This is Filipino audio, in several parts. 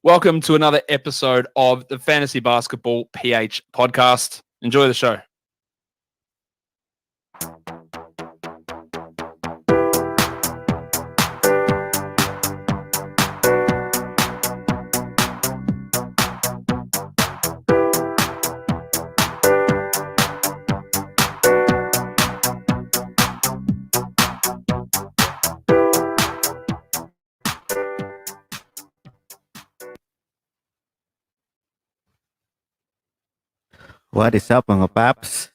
Welcome to another episode of the Fantasy Basketball PH podcast. Enjoy the show. What is up mga paps?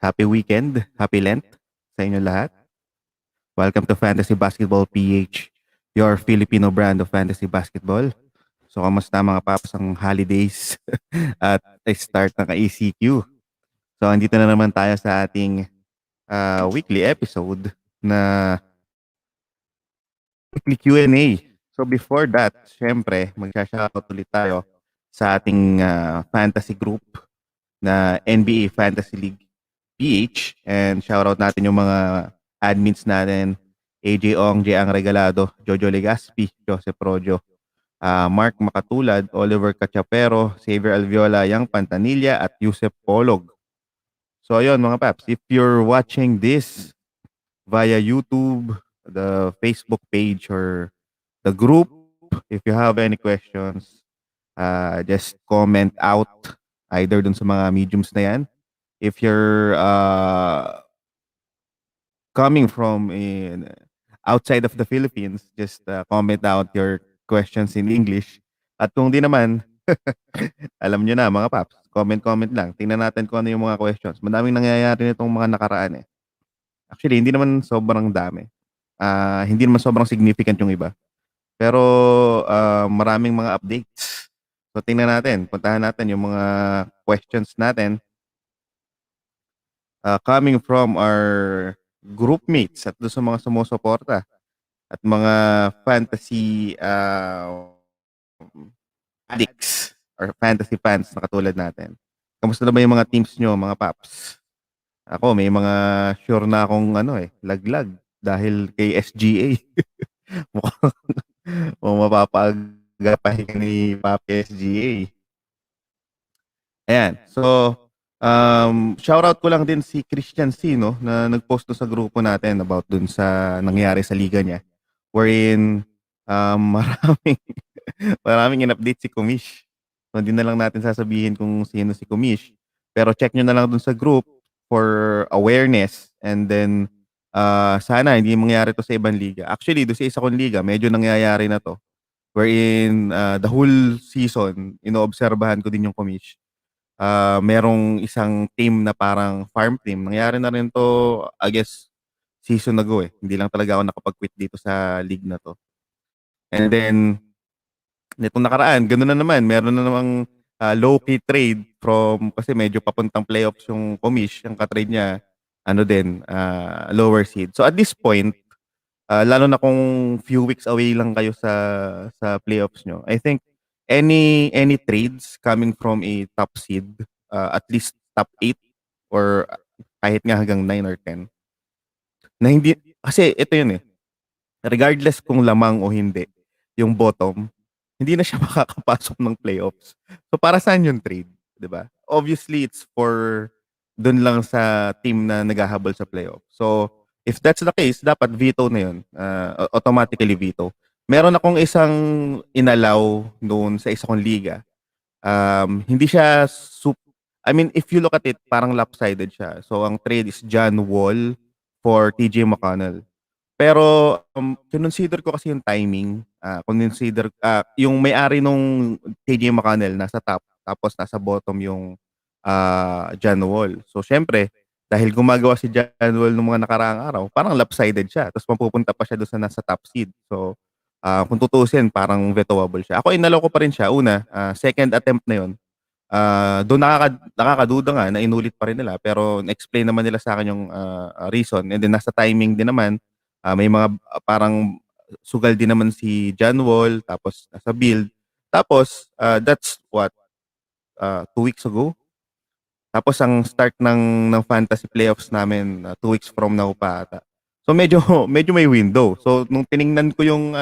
Happy weekend, happy Lent sa inyo lahat. Welcome to Fantasy Basketball PH, your Filipino brand of fantasy basketball. So kamusta mga paps ang holidays at start ng ECQ. So andito na naman tayo sa ating weekly episode na weekly Q&A. So before that, syempre magsha-shoutout ulit tayo sa ating fantasy group na NBA Fantasy League PH, and shoutout natin yung mga admins natin, AJ Ong, J. Ang Regalado, Jojo Legaspi, Joseph Rojo, Mark Makatulad, Oliver Cachapero, Xavier Alviola, Yang Pantanilla, at Yusef Polog. So ayun mga paps, if you're watching this via YouTube, the Facebook page, or the group, if you have any questions, just comment out either dun sa mga mediums na yan. If you're coming from outside of the Philippines, just comment out your questions in English. At kung di naman, alam nyo na mga paps, comment lang. Tingnan natin kung ano yung mga questions. Madaming nangyayari nitong mga nakaraan eh. Actually, hindi naman sobrang dami. Hindi naman sobrang significant yung iba. Pero maraming mga updates. So tingnan natin, puntahan natin yung mga questions natin coming from our group mates at doon sa mga sumusuporta at mga fantasy addicts or fantasy fans na katulad natin. Kamusta na ba yung mga teams nyo, mga paps? Ako, may mga sure na akong laglag dahil kay SGA. Mukhang mapapagapahin ni Papi SGA. Ayan. So, shoutout ko lang din si Christian C, no, na nag-post sa grupo natin about dun sa nangyari sa liga niya. Wherein, maraming in-update si Kumish. So, hindi na lang natin sasabihin kung sino si Kumish. Pero check nyo na lang dun sa group for awareness. And then, sana hindi mangyari to sa ibang liga. Actually, doon sa isa kong liga, medyo nangyayari na to. Wherein, the whole season, inoobserbahan ko din yung Kumish. Merong isang team na parang farm team. Nangyari na rin to, I guess, season ago eh. Hindi lang talaga ako nakapag-quit dito sa league na to. And then, nitong nakaraan, ganoon na naman. Meron na namang low-key trade kasi medyo papuntang playoffs yung Comish. Ang katrade niya, lower seed. So at this point, lalo na kung few weeks away lang kayo sa playoffs nyo, I think any trades coming from a top seed, at least top 8 or kahit nga hanggang 9 or 10, na hindi, kasi ito yun eh, regardless kung lamang o hindi, yung bottom, hindi na siya makakapasok ng playoffs. So para saan yung trade? 'Di ba? Obviously, it's for dun lang sa team na naghahabol sa playoffs. So if that's the case, dapat veto na yun. Automatically veto. Meron akong isang inalaw noon sa isa kong liga. Hindi siya I mean, if you look at it, parang lopsided siya. So ang trade is John Wall for TJ McConnell. Pero consider ko kasi yung timing, consider yung may-ari nung TJ McConnell nasa top, tapos nasa bottom yung John Wall. So syempre, dahil gumagawa si John Wall nung mga nakaraang araw, parang lopsided siya. Tapos mapupunta pa siya doon sa nasa top seed. So kung tutusin, parang vetoable siya. Ako inalaw ko pa rin siya. Una, second attempt na yun. Doon nakakaduda nga na inulit pa rin nila, pero na-explain naman nila sa akin yung reason. And then nasa timing din naman, may mga parang sugal din naman si John Wall, tapos nasa build. Tapos that's what 2 weeks ago. Tapos ang start ng fantasy playoffs namin 2 weeks from now pa ata. So medyo may window. So nung tiningnan ko yung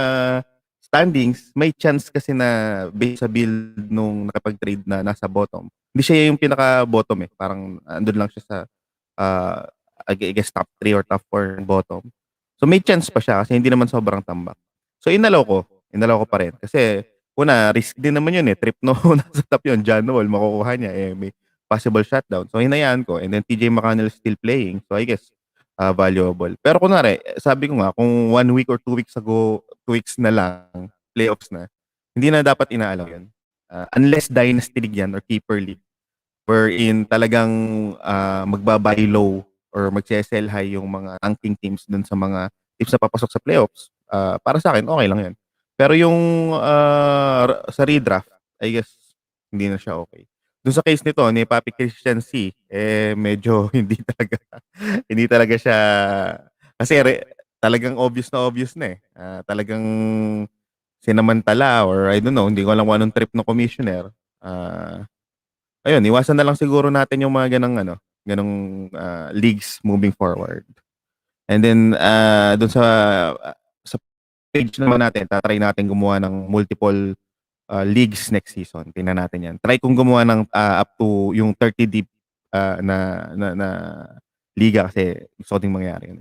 standings, may chance kasi na based sa build nung nakapag-trade na nasa bottom. Hindi siya yung pinaka-bottom eh. Parang andun lang siya sa uh, I guess top 3 or top 4 bottom. So may chance pa siya kasi hindi naman sobrang tambak. So inalaw ko. Inalaw ko pa rin. Kasi una, risk din naman yun eh. Trip no, nasa top yun. John Wall, makukuha niya. Eh, may possible shutdown. So hinayaan ko. And then TJ McConnell still playing. So I guess valuable. Pero kunwari, sabi ko nga, kung 1 week or 2 weeks ago, 2 weeks na lang, playoffs na, hindi na dapat inaalaw yun. Unless dynasty league yan or keeper league wherein talagang magbabuy low or mag-sell high yung mga tanking teams dun sa mga teams na papasok sa playoffs. Para sa akin, okay lang yun. Pero yung sa redraft, I guess, hindi na siya okay. Doon sa case nito ni Papi Christian C, medyo hindi talaga siya kasi talagang obvious na eh. Talagang sinamantala or I don't know, hindi ko alam kung anong trip ng commissioner. Ayun, iwasan na lang siguro natin yung mga ganong leagues moving forward. And then doon sa page naman natin, tatry natin gumawa ng multiple leagues next season. Tingnan natin 'yan. Try kong gumawa ng up to yung 30 deep na liga kasi gusto ko ding mangyari yun.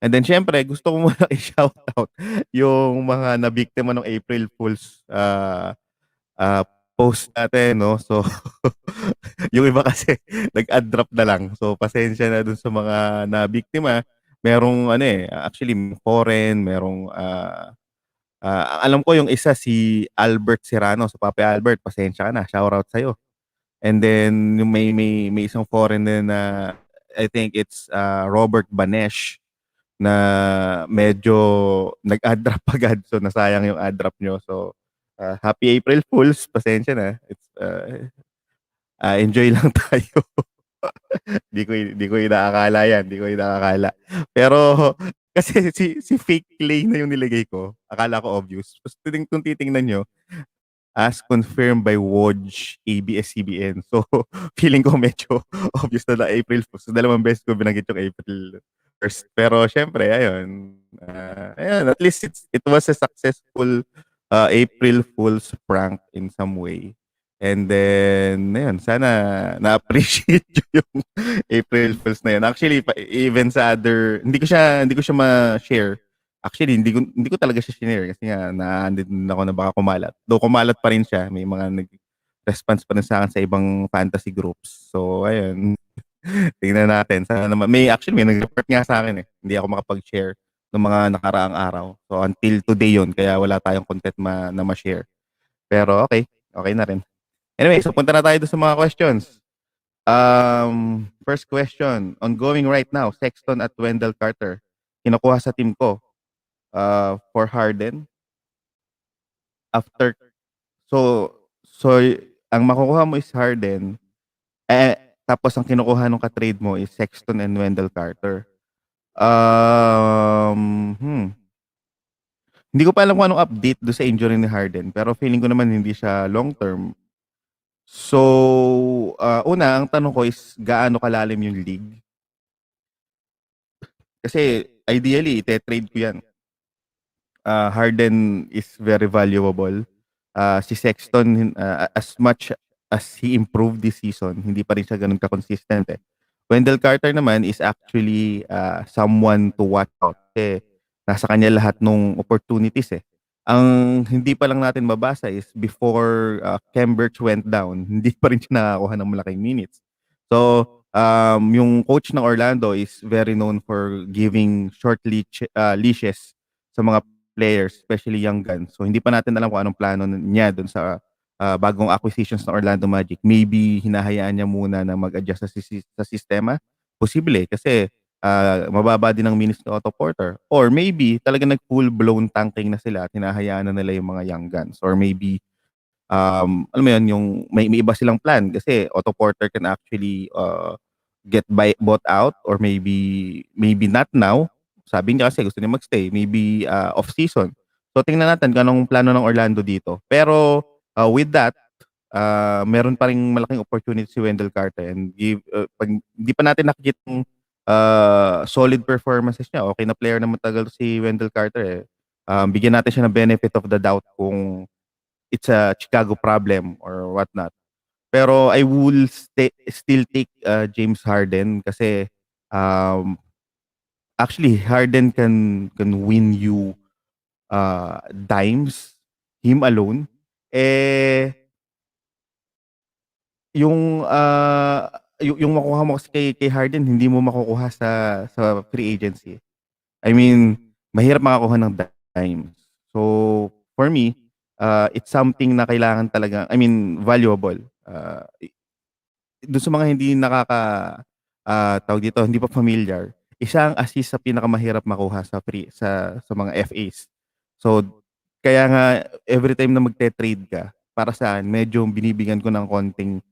And then syempre, gusto ko muna i-shoutout yung mga nabiktima ng April Fools uh, post natin, no? So, yung iba kasi nag-add drop na lang. So, pasensya na dun sa mga nabiktima. Merong actually foreign, merong alam ko yung isa si Albert Serrano, so Papi Albert, pasensya ka na, shoutout sa'yo. And then yung may isang foreign din na I think it's Robert Banesh na medyo nag-add drop agad, so nasayang yung add drop nyo. So happy April Fools, pasensya na. It's enjoy lang tayo. Di ko inaakala yan, di ko inaakala. Pero kasi si fake clay na yung nilagay ko, akala ko obvious. Tapos kung titingnan nyo, as confirmed by Woj ABS-CBN. So, feeling ko medyo obvious na April Fools. So, 2 beses ko binanggit yung April 1st. Pero, syempre, ayun. Ayun, at least it was a successful April Fool's prank in some way. And then, ayun, sana na-appreciate yung April Fools na yun. Actually, even sa other, hindi ko siya ma-share. Actually, hindi ko talaga siya shinare kasi nga na-andin ako na baka kumalat. Though kumalat pa rin siya, may mga nag-response pa rin sa akin sa ibang fantasy groups. So, ayun. Tingnan natin. Sana naman. May nag-report nga sa akin eh. Hindi ako makapag-share ng mga nakaraang araw. So, until today yun. Kaya wala tayong content na ma-share. Pero okay. Okay na rin. Anyway, so punta na tayo doon sa mga questions. First question. Ongoing right now, Sexton at Wendell Carter. Kinukuha sa team ko. For Harden after so ang makukuha mo is Harden tapos ang kinukuha nung ka-trade mo is Sexton and Wendell Carter. Hindi ko pa alam kung anong update do sa injury ni Harden pero feeling ko naman hindi siya long term. So una ang tanong ko is gaano kalalim yung league? Kasi ideally ite-trade ko yan. Harden is very valuable. Si Sexton, as much as he improved this season, hindi pa rin siya ganun ka-consistent eh. Wendell Carter naman is actually someone to watch out. Kasi nasa kanya lahat ng opportunities eh. Ang hindi pa lang natin mabasa is before Khem Birch went down, hindi pa rin siya nakakuha ng malaking minutes. So, yung coach ng Orlando is very known for giving short leashes sa mga players, especially young guns. So hindi pa natin alam kung anong plano niya doon sa bagong acquisitions ng Orlando Magic. Maybe hinahayaan niya muna na mag-adjust sa sistema. Posible kasi mababa din ang minutes ni Otto Porter. Or maybe talaga nag-full-blown tanking na sila at hinahayaan na nila yung mga young guns. Or maybe alam mo yun, yung may iba silang plan kasi Otto Porter can actually get bought out or maybe not now. Sabi niya kasi gusto niya magstay, maybe off season. So tingnan natin kung anong plano ng Orlando dito. Pero with that, meron pa ring malaking opportunity si Wendell Carter and pag hindi pa natin nakikita yung solid performances niya, okay na player na matagal si Wendell Carter eh. Bigyan natin siya ng benefit of the doubt kung it's a Chicago problem or whatnot. Pero I will still take James Harden kasi um, actually Harden can win you dimes him alone. Eh yung makuha mo kasi kay Harden hindi mo makukuha sa free agency. I mean, mahirap makakuha ng dimes. So, for me, it's something na kailangan talaga, I mean, valuable. Doon sa mga hindi tawag dito, hindi pa familiar, isa ang assist sa pinakamahirap makuha sa mga FAs. So, kaya nga every time na magte-trade ka, para saan medyo binibigyan ko ng konting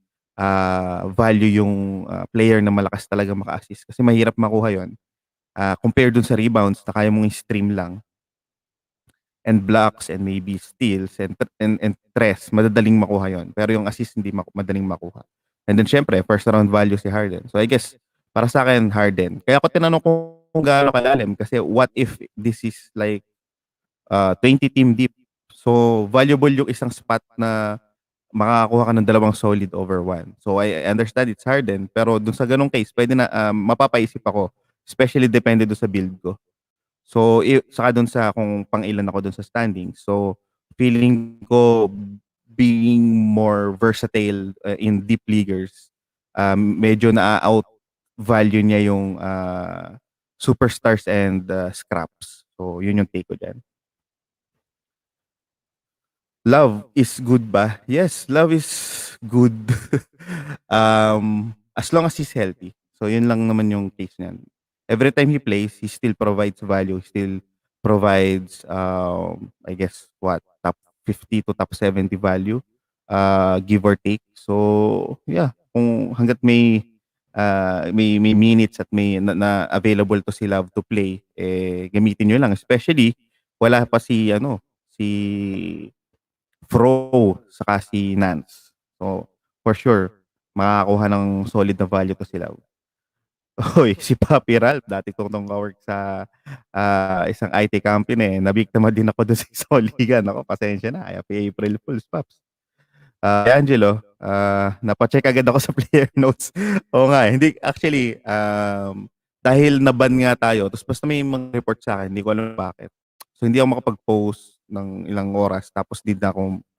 value yung player na malakas talaga maka-assist kasi mahirap makuha 'yon. Compare dun sa rebounds na kaya mong i-stream lang and blocks and maybe steals and tres, madadaling makuha 'yon. Pero yung assist hindi madaling makuha. And then syempre, first round value si Harden. So I guess para sa akin Harden. Kaya ako tinanong kung gaano kalalim kasi what if this is like 20 team deep. So valuable yung isang spot na makakakuha ka ng dalawang solid over one. So I understand it's Harden pero dun sa ganung case pwede na mapapaisip ako, especially depende dun sa build ko. So, saka dun sa kung pang-ilan ako dun sa standings. So, feeling ko being more versatile in deep leaguers, medyo na-out value niya yung superstars and scraps. So, yun yung take ko dyan. Love is good ba? Yes, love is good. As long as he's healthy. So, yun lang naman yung case niyan. Every time he plays, he still provides value. He still provides, I guess, top 50 to top 70 value, give or take. So, yeah, kung hanggat may minutes at may na available to si Love to play, gamitin nyo lang. Especially, wala pa si Fro saka si Nance. So, for sure, makakakuha ng solid na value to sila. Hoy, si Papi Ralph, dati kong tong ka-work sa isang IT company. Nabiktima din ako doon sa isang liga. Ako, pasensya na. Happy April Fools, Paps. Angelo, napacheck agad ako sa player notes. Oo nga, hindi, actually, dahil naban nga tayo, tapos basta may mga report sa akin, hindi ko alam bakit. So, hindi ako makapag-post ng ilang oras, tapos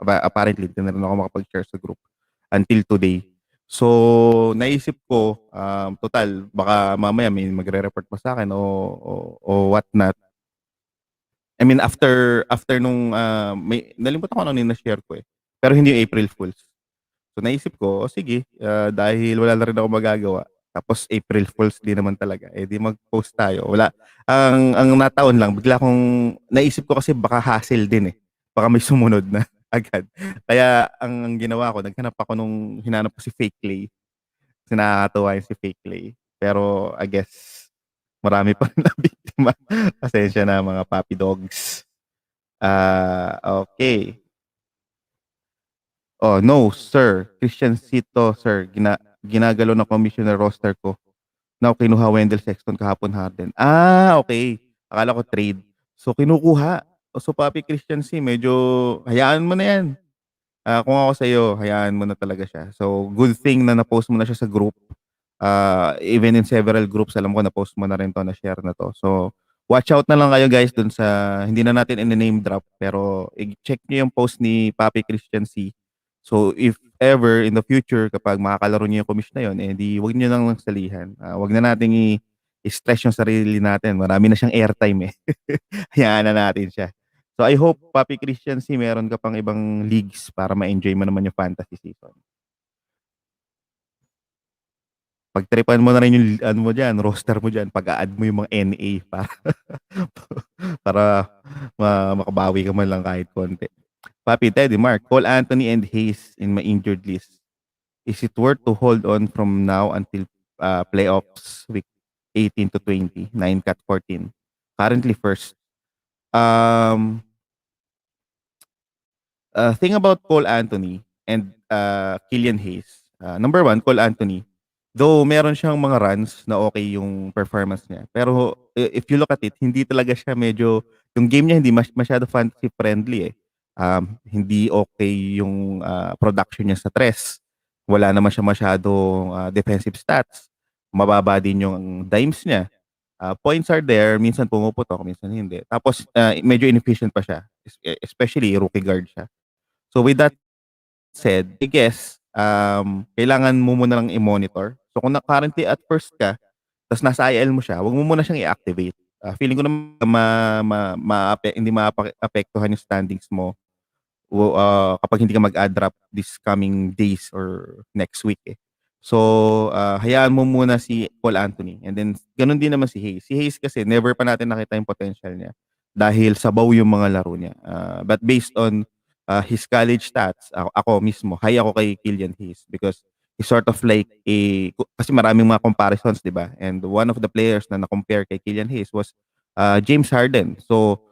apparently, di na rin ako makapag-share sa group until today. So, naisip ko, total, baka mamaya may magre-report pa sa akin o what not. I mean, after nung, nalimutan ko ano yung na-share ko eh. Pero hindi yung April Fools. So naisip ko, sige, dahil wala na rin ako magagawa. Tapos April Fools din naman talaga. Eh di mag-post tayo. Wala. Ang nataon lang, bigla kong naisip ko kasi baka hassle din eh. Baka may sumunod na agad. Kaya ang ginawa ko, naghanap ako nung hinanap ko si Fake Clay. Kasi nakakatawa yung si Fake Clay. Pero I guess marami pa rin na biktima. Pasensya na mga puppy dogs. Okay. Oh, no, sir. Christian Cito, sir. Ginagalo ng commissioner roster ko. Now, kinuha Wendell Sexton kahapon Harden. Okay. Akala ko trade. So, kinukuha. So, Papi Christian C, medyo hayaan mo na yan. Kung ako sa iyo, hayaan mo na talaga siya. So, good thing na na-post mo na siya sa group. Even in several groups, alam ko na-post mo na rin to, na-share na to. So, watch out na lang kayo guys dun sa, hindi na natin in-name drop, pero i-check nyo yung post ni Papi Christian C. So, if ever in the future, kapag makakalaro niyo yung commission na yun, di wag niyo lang salihan. Wag na nating i-stress yung sarili natin. Marami na siyang airtime eh. Hayaan na natin siya. So, I hope, Papi Christian C, meron ka pang ibang leagues para ma-enjoy mo naman yung fantasy season. Pagtripan mo na rin yung ano mo diyan, roster mo diyan, pag-a-add mo yung mga NA para makabawi ka man lang kahit konti. Papi, Teddy, Mark, Cole Anthony and Hayes in my injured list. Is it worth to hold on from now until playoffs week 18 to 20, 9 cut 14? Currently first. Thing about Cole Anthony and Killian Hayes. Number one, Cole Anthony. Though meron siyang mga runs na okay yung performance niya. Pero if you look at it, hindi talaga siya medyo yung game niya hindi masyado fantasy friendly eh. Hindi okay yung production niya sa tres. Wala naman siya masyadong defensive stats. Mababa din yung dimes niya. Points are there, minsan pumuputok, minsan hindi. Tapos medyo inefficient pa siya, especially rookie guard siya. So with that said, I guess kailangan mo muna lang i-monitor. So kung currently at first ka, tapos nasa IL mo siya, wag mo muna siyang i-activate. Feeling ko naman hindi maapektuhan yung standings mo kapag hindi ka mag-add drop this coming days or next week eh. So, hayaan mo muna si Cole Anthony. And then, ganun din naman si Hayes. Si Hayes kasi, never pa natin nakita yung potential niya dahil sabaw yung mga laro niya. But based on his college stats, ako mismo, high ako kay Killian Hayes because he's sort of like kasi maraming mga comparisons, di ba? And one of the players na na-compare kay Killian Hayes was James Harden. So,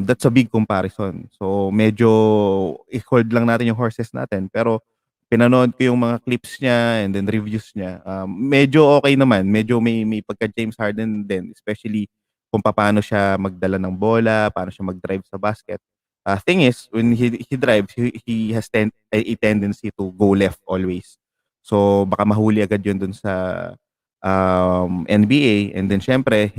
that's a big comparison. So medyo i-hold lang natin yung horses natin. Pero pinanood ko yung mga clips niya and then reviews niya. Medyo okay naman. Medyo may pagka James Harden din. Especially kung paano siya magdala ng bola, paano siya mag-drive sa basket. Thing is, when he drives, he has a tendency to go left always. So baka mahuli agad yun dun sa NBA. And then syempre,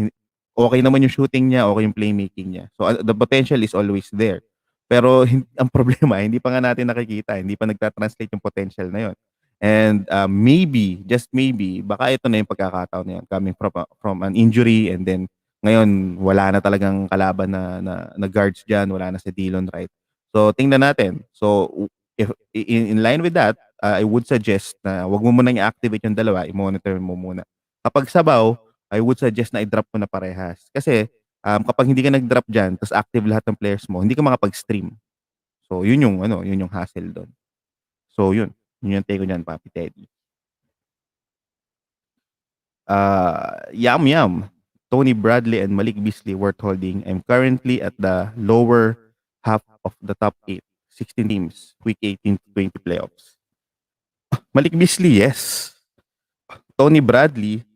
okay naman yung shooting niya, okay yung playmaking niya. So the potential is always there. Pero ang problema, hindi pa nga natin nakikita, hindi pa nagta-translate yung potential na yun. And maybe, just maybe, baka ito na yung pagkakataon na yun, coming from an injury and then ngayon wala na talagang kalaban na guards diyan, wala na si Dillon Wright. So tingnan natin. So if in line with that, I would suggest na wag mo muna i-activate yung dalawa, i-monitor mo muna. Kapag sabaw, I would suggest na i-drop mo na parehas. Kasi kapag hindi ka nag-drop diyan, tapos active lahat ng players mo, hindi ka makapag-stream. So yun yung yun yung hassle doon. So yun. Yun yung take ko diyan, Papi Teddy. Yum Yum. Tony Bradley and Malik Beasley worth holding. I'm currently at the lower half of the top 8. 16 teams, week 18 to 20 playoffs. Malik Beasley, yes. Tony Bradley,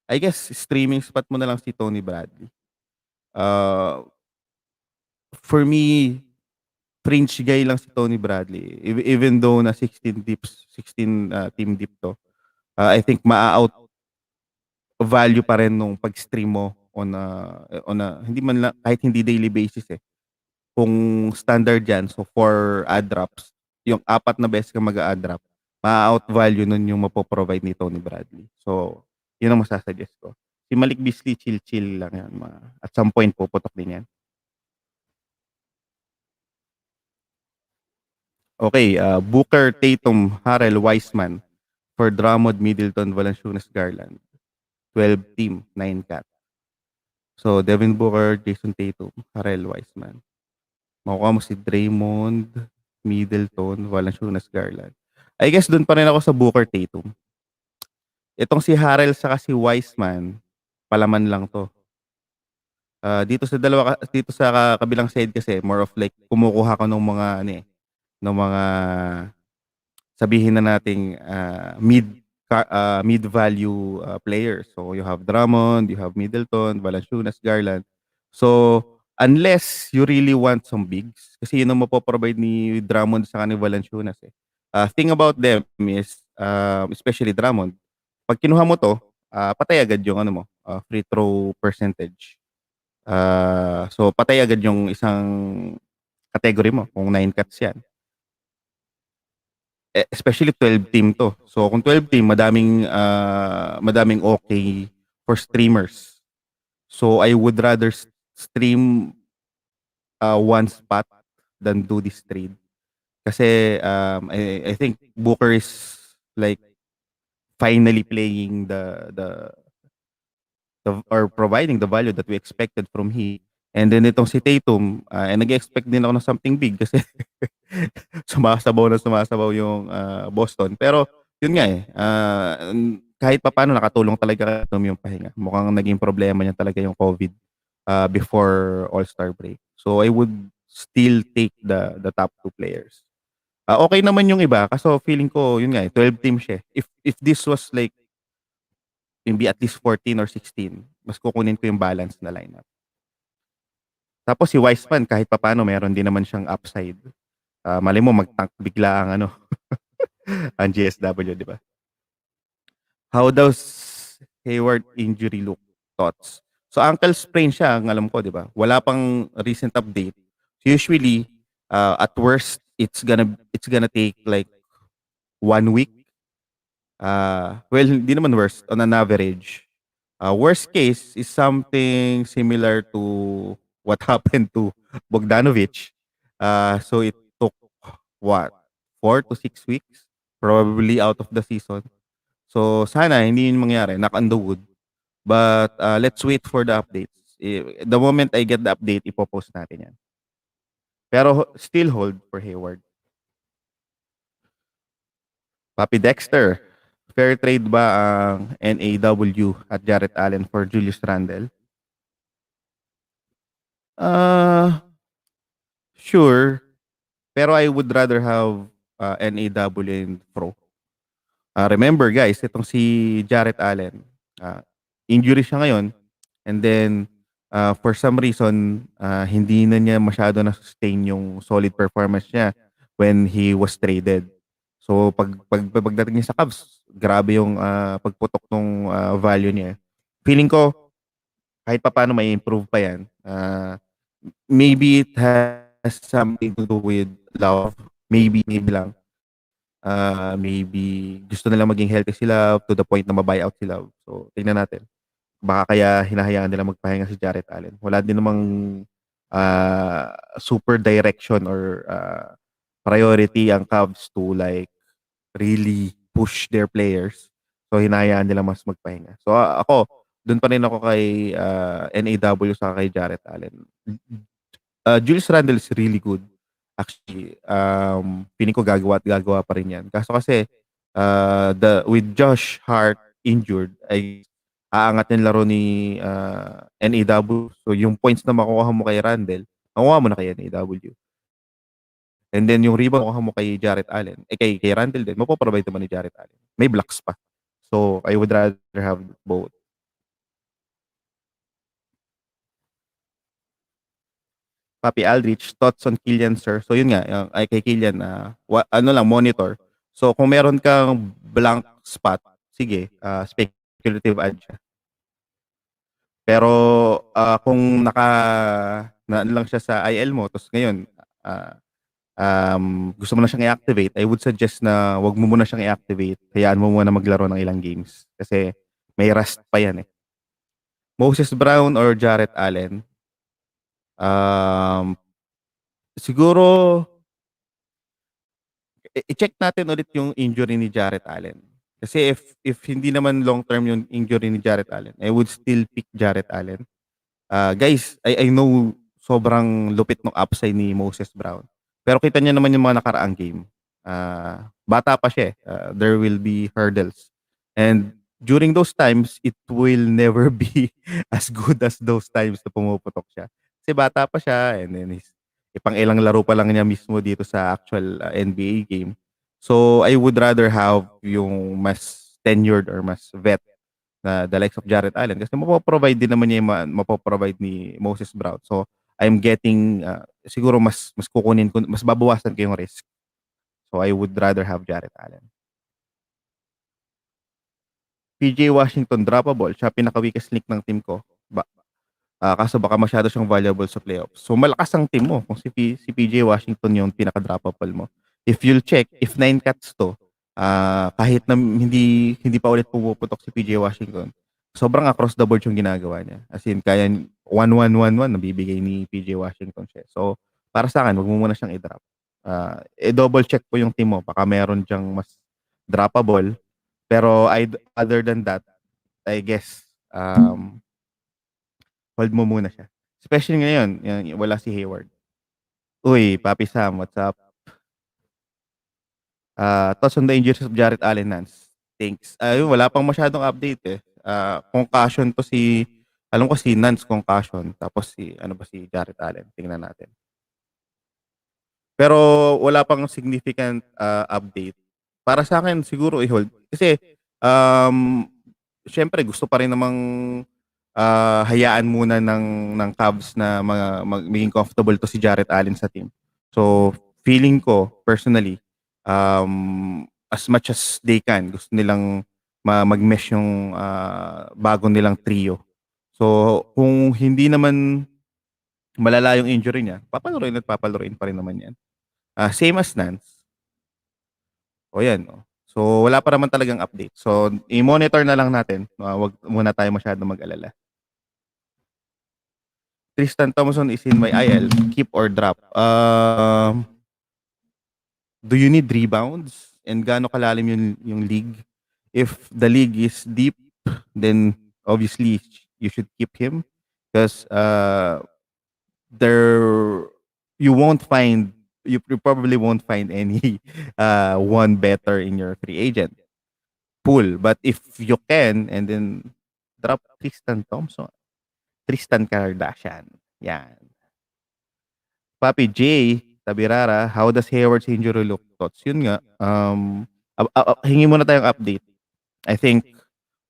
I guess streaming spot mo na lang si Tony Bradley. For me, fringe guy lang si Tony Bradley. Even though na 16 team deep to. I think maa-out value pa rin nung pag-stream mo on a hindi man lang, kahit hindi daily basis eh. Kung standard yan, so for add drops, yung 4 na beses ka mag-a-add drop, maa-out value nun yung mapoprovide ni Tony Bradley. So, yun ang masasuggest ko. Si Malik Beasley, chill lang yan. At some point, puputok din yan. Okay, Booker, Tatum, Harrell, Wiseman for Drummond, Middleton, Valanciunas, Garland. 12 team, 9 cat. So, Devin Booker, Jason Tatum, Harrell, Wiseman. Makukuha mo si Draymond, Middleton, Valanciunas, Garland. I guess doon pa rin ako sa Booker, Tatum. Itong si Harrell saka si Wiseman, palaman lang to. Dito sa kabilang side kasi more of like kumukuha ko ng mga ng mga sabihin na nating mid value players. So you have Drummond, you have Middleton, Valanciunas, Garland. So unless you really want some bigs, kasi yun ang mapoprovide ni Drummond sa ni Valanciunas eh. Thing about them is especially Drummond, pag kinuha mo to, patay agad yung free throw percentage. So patay agad yung isang category mo kung 9 cuts yan. Especially 12 team to. So kung 12 team, madaming okay for streamers. So I would rather stream one spot than do this trade. Kasi I think Booker is like finally playing the or providing the value that we expected from him. And then itong si Tatum, nag-expect din ako ng something big kasi sumasabaw yung Boston. Pero yun nga kahit papaano nakatulong talaga yung pahinga. Mukhang naging problema niya talaga yung COVID before All-Star break. So I would still take the top 2 players. Okay naman yung iba kasi feeling ko yun nga 12 team siya. If this was like maybe at least 14 or 16, mas kukunin ko yung balance na lineup. Tapos si Wiseman kahit papaano meron din naman siyang upside. Malay mo mag-tank bigla ang ano, ang GSW, di ba? How does Hayward injury look? Thoughts? So ankle sprain siya, ang alam ko, di ba? Wala pang recent update. So usually, at worst, it's gonna take like 1 week. Well, hindi naman worst, on an average. Worst case is something similar to what happened to Bogdanovic. So it took what, 4 to 6 weeks, probably out of the season. So sana hindi yun mangyari, knock on the wood. But let's wait for the updates. The moment I get the update, ipopost natin yan. Pero still hold for Hayward. Papi Dexter, fair trade ba ang NAW at Jarrett Allen for Julius Randle? Sure. Pero I would rather have NAW and Pro. Remember guys, itong si Jarrett Allen, injury siya ngayon, and then for some reason, hindi na niya masyado na-sustain yung solid performance niya when he was traded. So pagdating niya sa Cavs, grabe yung pagputok ng value niya. Feeling ko kahit papaano may improve pa yan. Maybe it has something to do with love. Maybe lang. Maybe gusto nilang maging healthy sila to the point na ma-buyout sila. So, tingnan natin. Baka kaya hinahayaan nila magpahinga si Jarrett Allen. Wala din namang super direction or priority ang Cavs to like really push their players. So, hinahayaan nila mas magpahinga. So, ako, doon pa rin ako kay NAW sa kay Jarrett Allen. Julius Randle is really good. Actually, feeling ko gagawa pa rin yan. Kaso kasi, with Josh Hart injured, ay aangat yung laro ni NAW. So, yung points na makukuha mo kay Randle, makukuha mo na kay NAW. And then, yung rebound makukuha mo kay Jarrett Allen. Kay Randle din, mapoprovide naman ni Jarrett Allen. May blocks pa. So, I would rather have both. Papi Aldrich, thoughts on Killian, sir? So yun nga, ay kay Killian, ano lang, monitor. So kung meron kang blank spot, sige, speculative add siya. Pero kung ano lang siya sa IL mo, tapos ngayon, gusto mo na siyang i-activate, I would suggest na wag mo muna siyang i-activate. Hayaan mo muna maglaro ng ilang games. Kasi may rust pa yan eh. Moses Brown or Jarrett Allen? Siguro, i-check natin ulit yung injury ni Jarrett Allen. Kasi if hindi naman long term yung injury ni Jarrett Allen, I would still pick Jarrett Allen. Guys, I know sobrang lupit ng upside ni Moses Brown. Pero kita niya naman yung mga nakaraang game. Bata pa siya. There will be hurdles. And during those times, it will never be as good as those times na pumuputok siya. Kasi bata pa siya, and then ipang ilang laro pa lang niya mismo dito sa actual NBA game. So I would rather have yung mas tenured or mas vet na the likes of Jarrett Allen kasi mapoprovide din naman niya yung mapoprovide ni Moses Brown. So I'm getting siguro mas kukunin ko, mas babawasan ko yung risk. So I would rather have Jarrett Allen. PJ Washington droppable, siya pinaka-weakest link ng team ko. Kaso baka masyado siyang valuable sa playoffs. So malakas ang team mo kung si PJ Washington yung pinaka-droppable mo. If you'll check, if 9 cuts to, kahit na hindi pa ulit pumuputok si PJ Washington, sobrang across the board yung ginagawa niya. As in, kaya 1-1-1-1 nabibigay ni PJ Washington siya. So, para sa akin, wag mo muna siyang i-drop. I-double check po yung team mo. Baka meron diyang mas droppable. Pero other than that, I guess, hold mo muna siya. Especially ngayon, wala si Hayward. Uy, Papi Sam, what's up? Thoughts on the injuries of Jarrett Allen, Nance? Thanks. Wala pang masyadong update eh. Concussion to alam ko si Nance concussion, tapos si Jarrett Allen. Tingnan natin. Pero wala pang significant update. Para sa akin, siguro i-hold. Kasi, syempre gusto pa rin namang hayaan muna ng Cavs na maging comfortable to si Jarrett Allen sa team. So, feeling ko, personally, as much as they can, gusto nilang mag-mesh yung bago nilang trio. So, kung hindi naman malala yung injury niya, papalurin pa rin naman yan. Same as Nance. O yan. No? So, wala pa naman talagang update. So, i-monitor na lang natin. Wag muna tayo masyado mag-alala. Tristan Thompson is in my IL. Keep or drop? Do you need rebounds? And gaano kalalim yung league? If the league is deep, then obviously you should keep him because there you probably won't find any one better in your free agent pool. But if you can, and then drop Tristan Thompson, Tristan Kardashian, yan. Papi J, Tabirara, how does Hayward's injury look? Thoughts? Yun nga, hingi muna tayong update. I think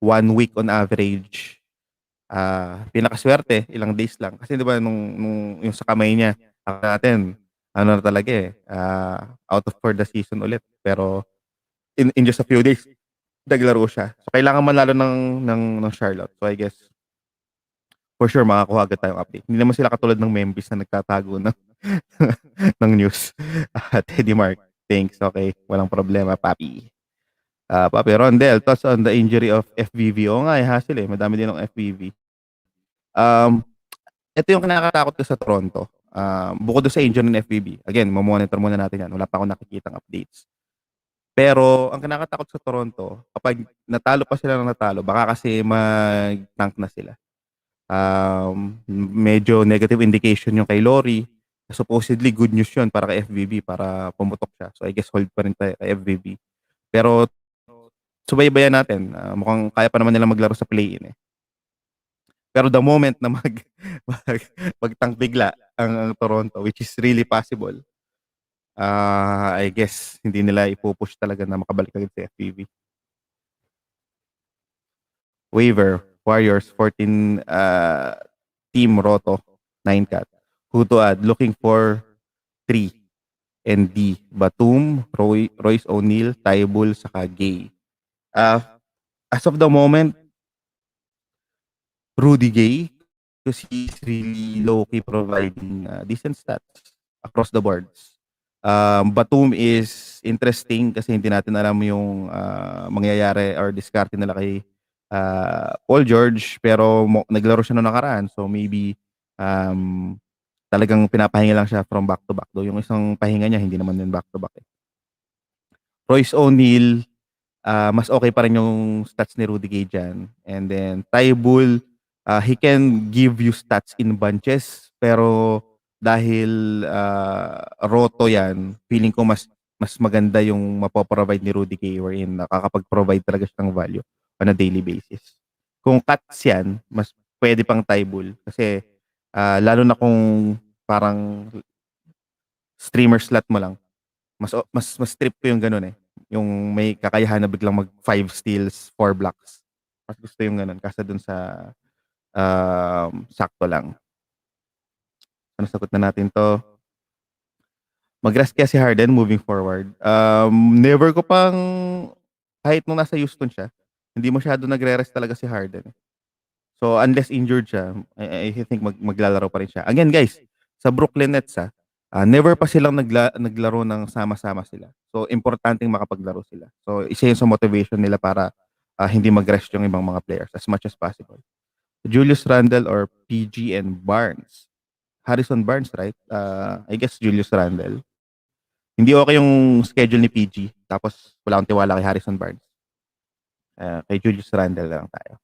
1 week on average. Pinakaswerte, ilang days lang. Kasi di ba nung yung sa kamay niya, natin, ano na talaga out of for the season ulit. Pero in just a few days, naglaro siya. So kailangan manalo ng Charlotte. So I guess for sure makakuha agad tayong update. Hindi naman sila katulad ng Memphis na nagtatago ng news. Teddy Mark, thanks. Okay, walang problema, Papi. Papi Rondel, thoughts on the injury of FVV? Oo nga, hassle madami din ng FVV. Ito yung kinakatakot ko sa Toronto. Bukod sa injury ng FVB. Again, mamonitor muna natin yan. Wala pa akong nakikitang updates. Pero ang kinakatakot sa Toronto, kapag natalo pa sila ng natalo, baka kasi mag-tank na sila. Medyo negative indication yung kay Lori. Supposedly good news yun para kay FVB para pumutok siya. So I guess hold pa rin tayo kay FVB. Pero subaybayan natin. Mukhang kaya pa naman nila maglaro sa play-in Pero the moment na magtank bigla ang Toronto, which is really possible, I guess hindi nila ipupush talaga na makabalik agad sa FPV. Waiver, Warriors, 14 Team Roto, 9 cat. Who to add? Looking for 3 and D. Batum, Royce O'Neal, Tybul, saka Gay. As of the moment, Rudy Gay, because he's really low-key providing decent stats across the boards. Batum is interesting kasi hindi natin alam yung mangyayari or diskarte nila kay Paul George, pero naglaro siya noong nakaraan, so maybe talagang pinapahinga lang siya from back-to-back. Though yung isang pahinga niya, hindi naman din back-to-back. Royce O'Neal, mas okay pa rin yung stats ni Rudy Gay dyan. And then Tybul, he can give you stats in bunches, pero dahil roto yan, feeling ko mas maganda yung mapoprovide ni Rudy Gay wherein nakakapag-provide talaga siya ng value on a daily basis. Kung cuts yan, mas pwede pang Tybul kasi lalo na kung parang streamer slot mo lang, mas trip ko yung ganun yung may kakayahan na biglang mag 5 steals, 4 blocks. Mas gusto yung ganun kasi dun sa sakto lang. Ano sagot na natin to? Mag-rest kaya si Harden moving forward. Never ko pang kahit nung nasa Houston siya, hindi masyado nagre-rest talaga si Harden. So unless injured siya, I think maglalaro pa rin siya. Again guys, sa Brooklyn Nets never pa silang naglaro ng sama-sama sila. So importanteng makapaglaro sila. So isa yun sa motivation nila para hindi mag-rest yung ibang mga players as much as possible. Julius Randle or PG and Barnes. Harrison Barnes, right? I guess Julius Randle. Hindi okay yung schedule ni PG. Tapos wala akong tiwala kay Harrison Barnes. Kay Julius Randle lang tayo.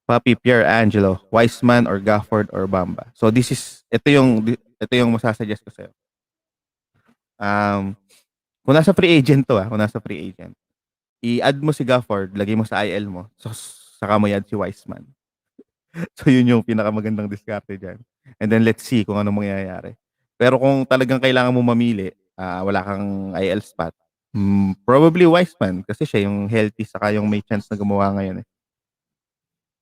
Papi, Pierre Angelo, Wiseman or Gafford or Bamba. So ito yung masasuggest ko sa'yo. Kung nasa free agent to kung nasa free agent, i-add mo si Gafford, lagay mo sa IL mo, so saka mo i-add si Wiseman. So yun yung pinakamagandang diskarte dyan. And then let's see kung ano mangyayari. Pero kung talagang kailangan mo mamili, wala kang IL spot, probably Wiseman kasi siya yung healthy saka yung may chance na gumawa ngayon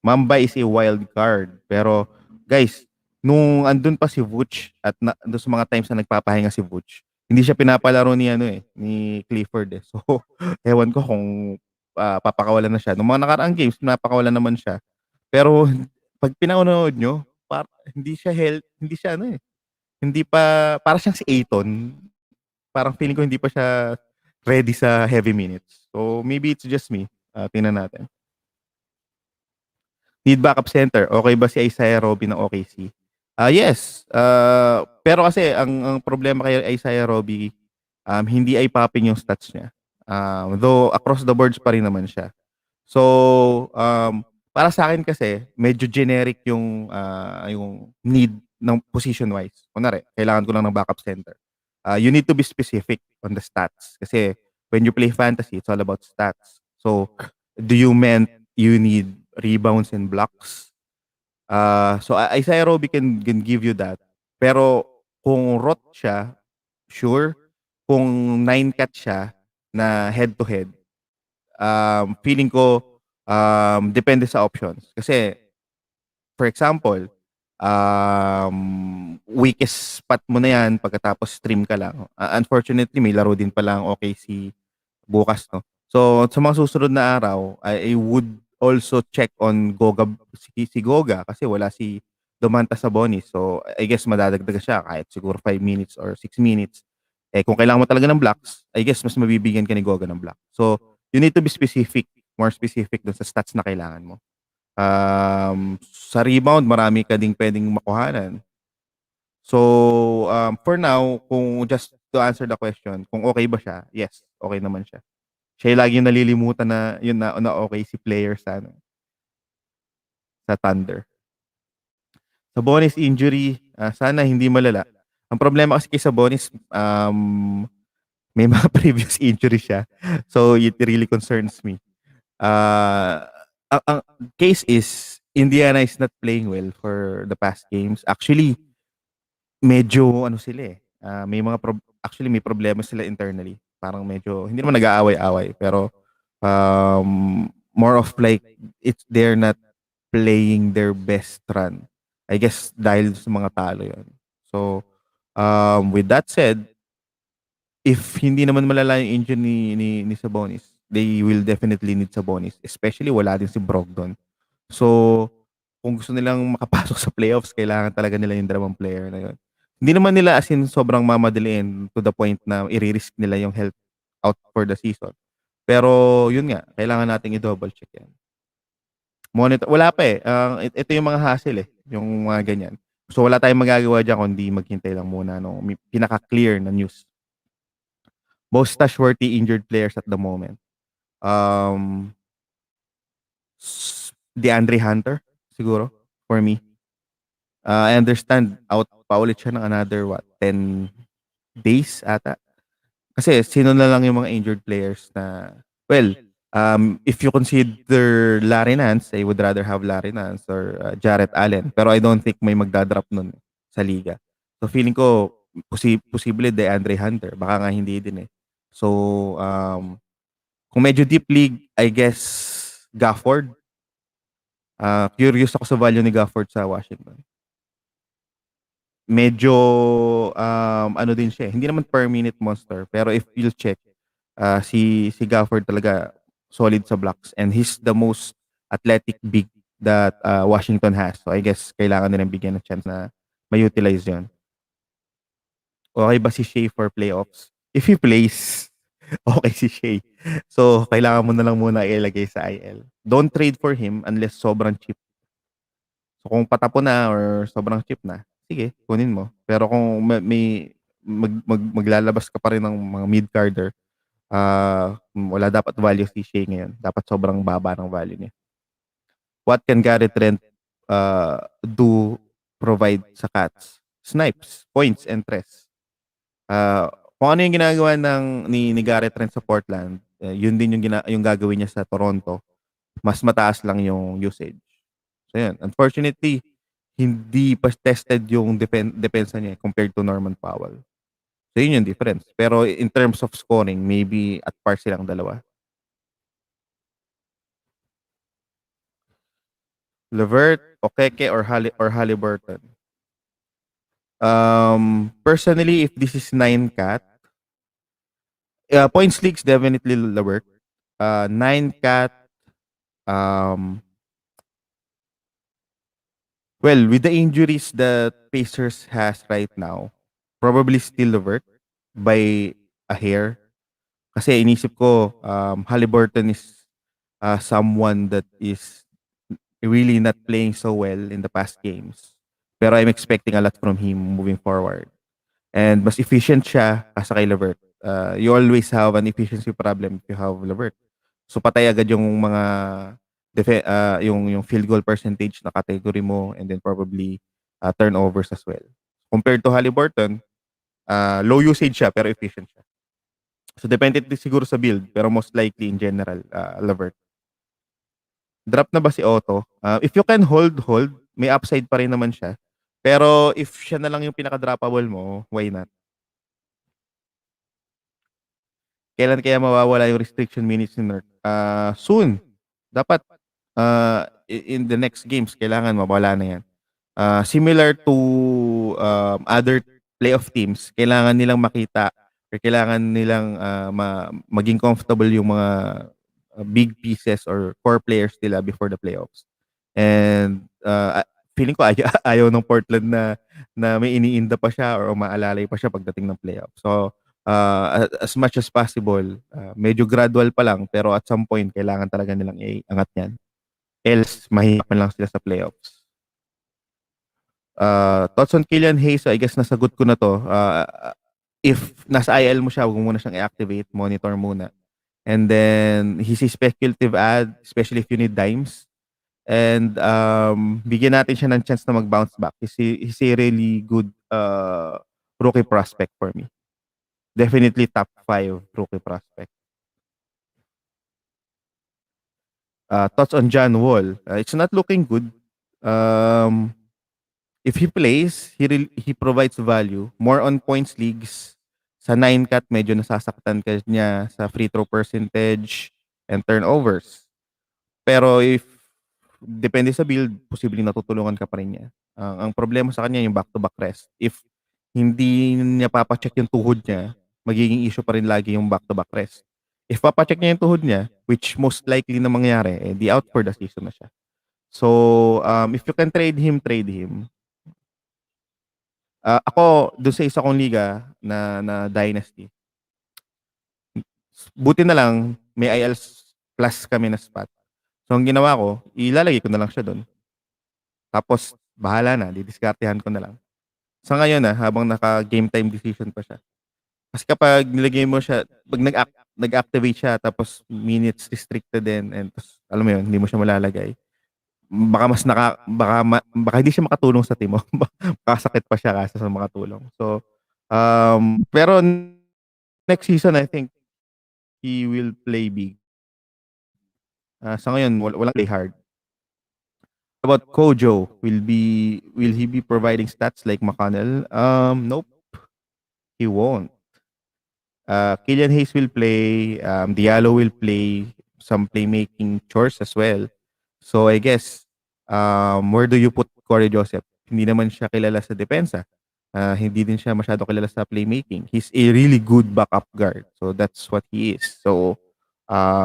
Mamba is a wild card. Pero, guys, nung andun pa si Vooch at doon sa mga times na nagpapahinga si Vooch, hindi siya pinapalaro ni ni Clifford eh. So, ewan ko kung papakawalan na siya. Nung mga nakaraang games, napakawalan naman siya. Pero pag pinanood nyo, hindi siya hindi pa para siyang si Aiton. Parang feeling ko hindi pa siya ready sa heavy minutes. So maybe it's just me. Tingnan natin. Need backup center. Okay ba si Isaiah Roby ng OKC? Yes. Pero kasi ang problema kay Isaiah Roby, hindi ay popping yung stats niya. Though across the boards pa rin naman siya. So, para sa akin kasi, medyo generic yung need ng position-wise. Kunwari, kailangan ko lang ng backup center. You need to be specific on the stats. Kasi when you play fantasy, it's all about stats. So, do you meant you need rebounds and blocks? So, Isaiah Roby can give you that. Pero, kung rot siya, sure. Kung 9-cat siya na head-to-head, feeling ko depende sa options. Kasi, for example, weakest spot mo na yan pagkatapos stream ka lang. Unfortunately, may laro din pala ang OKC bukas, no? So, sa mga susunod na araw, I would also check on si Goga kasi wala si Domantas Sabonis. So, I guess madadagdag siya kahit siguro 5 minutes or 6 minutes. Eh, kung kailangan mo talaga ng blocks, I guess mas mabibigyan ka ni Goga ng block. So, you need to be specific, more specific dun sa stats na kailangan mo. Sa rebound, marami ka ding pwedeng makuhanan. So, for now, kung just to answer the question, kung okay ba siya, yes, okay naman siya. Siya yung lagi yung nalilimutan na yun na okay si player sa Thunder. Sa bonus injury, sana hindi malala. Ang problema kasi kay Sabonis, may mga previous injury siya. So, it really concerns me. Ang case is, Indiana is not playing well for the past games. Actually, medyo ano sila eh. Actually, may problema sila internally. Parang medyo, hindi naman nag-aaway-away. Pero, more of like, they're not playing their best run. I guess dahil sa mga talo yon. So, with that said, if hindi naman malala yung injury ni Sabonis, they will definitely need Sabonis. Especially wala din si Brogdon. So, kung gusto nilang makapasok sa playoffs, kailangan talaga nila yung dalawang player na yun. Hindi naman nila as in sobrang mamadaliin to the point na i-risk nila yung health out for the season. Pero yun nga, kailangan nating i-double check yan. Monitor, wala pa eh. Ito yung mga hassle eh, yung mga ganyan. So wala tayong magagawa dyan kundi maghintay lang muna no pinaka-clear na news. Most stash-worthy injured players at the moment. DeAndre Hunter, siguro, for me. I understand, out pa ulit siya ng another, 10 days ata. Kasi sino na lang yung mga injured players na, well, if you consider Larry Nance, I would rather have Larry Nance or Jarett Allen. Pero I don't think may magdadrop nun sa liga. So feeling ko, posible DeAndre Hunter. Baka nga hindi din eh. So, kung medyo deep league, I guess, Gafford. Curious ako sa value ni Gafford sa Washington. Medyo, ano din siya, hindi naman per minute monster. Pero if you'll check, si Gafford talaga solid sa blocks. And he's the most athletic big that Washington has. So I guess kailangan nilang bigyan ng chance na ma-utilize yun. Okay ba si Shea for playoffs? If he plays, okay si Shea. So, kailangan mo na lang muna ilagay sa IL. Don't trade for him unless sobrang cheap. So, kung patapon na or sobrang cheap na, sige, kunin mo. Pero kung maglalabas ka pa rin ng mga mid-carder, wala dapat value si Shea ngayon. Dapat sobrang baba ng value niya. What can Garrett Trent do provide sa Cats? Snipes, points, and tres. Kung ano yung ginagawa ni Garrett Trent sa Portland, yun din yung gagawin niya sa Toronto. Mas mataas lang yung usage. So yun, unfortunately, hindi pa tested yung depensa niya compared to Norman Powell. So yun yung difference. Pero in terms of scoring, maybe at par silang dalawa. Levert, okeke, or haliburton. Personally, if this is 9 cat, points leagues definitely Levert. 9 cat, um, well, with the injuries that Pacers has right now, probably still Levert by a hair. Kasi inisip ko, Haliburton is someone that is really not playing so well in the past games. Pero I'm expecting a lot from him moving forward. And mas efficient siya kasa kay Levert. You always have an efficiency problem if you have Levert. So patay agad yung mga yung field goal percentage na category mo, and then probably turnovers as well. Compared to Haliburton, low usage siya pero efficient siya. So depende din siguro sa build, pero most likely in general, Levert. Drop na ba si Otto? If you can hold, may upside pa rin naman siya. Pero if siya na lang yung pinaka-droppable mo, why not? Kailan kaya mawawala yung restriction minutes ni Nurk? Soon. Dapat in the next games, kailangan mawala na yan. Similar to other playoff teams, kailangan nilang makita or kailangan nilang maging comfortable yung mga big pieces or core players nila before the playoffs. And feeling ko ayaw ng Portland na may iniinda pa siya or umaalalay pa siya pagdating ng playoffs. So, as much as possible, medyo gradual pa lang, pero at some point, kailangan talaga nilang iangat yan. Else, mahirapan lang sila sa playoffs. Thoughts on Killian Hayes, I guess nasagot ko na to. If nasa IL mo siya, huwag mo muna siyang i-activate, monitor muna. And then, he's a speculative ad, especially if you need dimes. And bigyan natin siya ng chance na mag-bounce back. He's a really good rookie prospect for me. Definitely top 5 rookie prospect. Thoughts on John Wall? It's not looking good. If he plays, he provides value. More on points leagues. Sa 9-cat, medyo nasasaktan ka niya sa free throw percentage and turnovers. Pero if depende sa build, posibleng natutulungan ka pa rin niya. Ang problema sa kanya yung back-to-back rest. If hindi niya papacheck yung tuhod niya, magiging issue pa rin lagi yung back-to-back rest. If papacheck niya yung tuhod niya, which most likely na mangyari, di out for the season na siya. So, if you can trade him, trade him. Ako, doon sa isa kong liga na Dynasty, buti na lang, may IL plus kami na spot. So, ang ginawa ko, ilalagay ko na lang siya doon. Tapos, bahala na, didiskartehan ko na lang. Sa ngayon habang naka-game time decision pa siya. Kasi kapag nilagay mo siya, pag nag-activate siya, tapos minutes restricted din, and tapos, alam mo yun, hindi mo siya malalagay. Baka hindi siya makatulong sa team mo. Makasakit pa siya kasi sa makatulong. So, pero next season, I think he will play big. Sa ngayon, walang play hard. About Kojo, will he be providing stats like McConnell? Nope. He won't. Killian Hayes will play. Diallo will play some playmaking chores as well. So I guess, where do you put Corey Joseph? Hindi naman siya kilala sa depensa. Hindi din siya masyado kilala sa playmaking. He's a really good backup guard. So that's what he is. So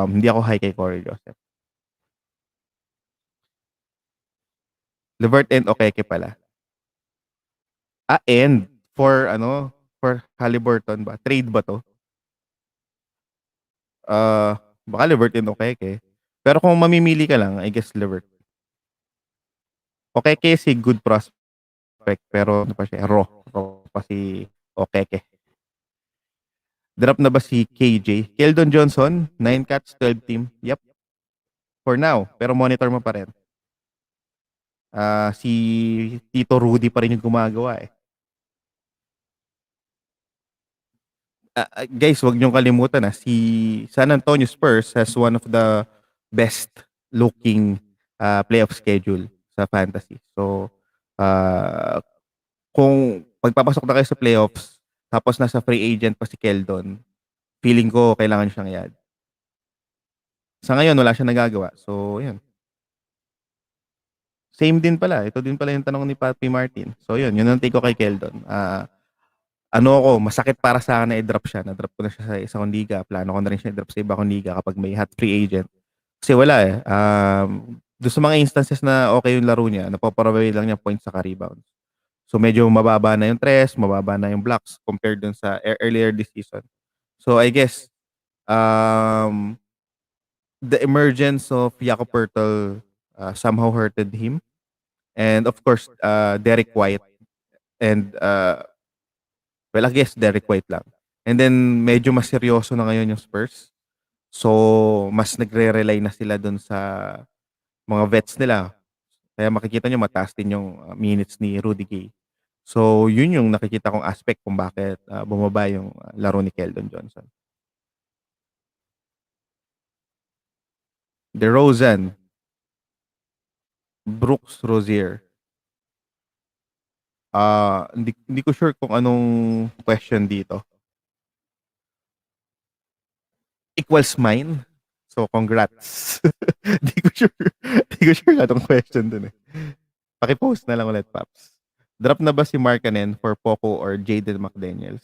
hindi ako high kay Corey Joseph. Levert and okeke pala. And for Haliburton ba? Trade ba to? Baka Levert and okeke. Pero kung mamimili ka lang, I guess Levert. Okeke si good prospect, pero ano pa siya? Raw pa si okeke. Drop na ba si KJ? Keldon Johnson, 9 cats, 12 team. Yep. For now, pero monitor mo pa rin. Si Tito Rudy pa rin yung gumagawa eh. Guys, wag niyong kalimutan si San Antonio Spurs has one of the best looking playoff schedule sa fantasy. So, kung pagpapasok na kayo sa playoffs, tapos nasa free agent pa si Keldon, feeling ko kailangan niyo siyang i-add. Sa ngayon, wala siyang nagagawa. So, yan. Same din pala. Ito din pala yung tanong ni Papi Martin. So yun ang take ko kay Keldon. Ano ako, masakit para sa akin na i-drop siya. Na-drop ko na siya sa isang liga. Plano ko na rin siya i-drop sa iba kong liga kapag may hot free agent. Kasi wala eh. Doon sa mga instances na okay yung laro niya, napaparawi lang niya points sa rebound. So medyo mababa na yung tres, mababa na yung blocks compared dun sa earlier this season. So I guess the emergence of Jakob Pertl somehow hurted him. And of course, Derek White and well, I guess Derek White lang. And then medyo mas seryoso na ngayon yung Spurs. So mas nagre-rely na sila dun sa mga vets nila. Kaya makikita nyo mataas din yung minutes ni Rudy Gay. So yun yung nakikita kong aspect kung bakit bumaba yung laro ni Keldon Johnson. DeRozan, Brooks, Rozier. Hindi ko sure kung anong question dito. Equals mine. So congrats. Di ko sure anong question dun eh. Paki-post na lang ulit, Paps. Drop na ba si Markkanen for Poco or Jaden McDaniels?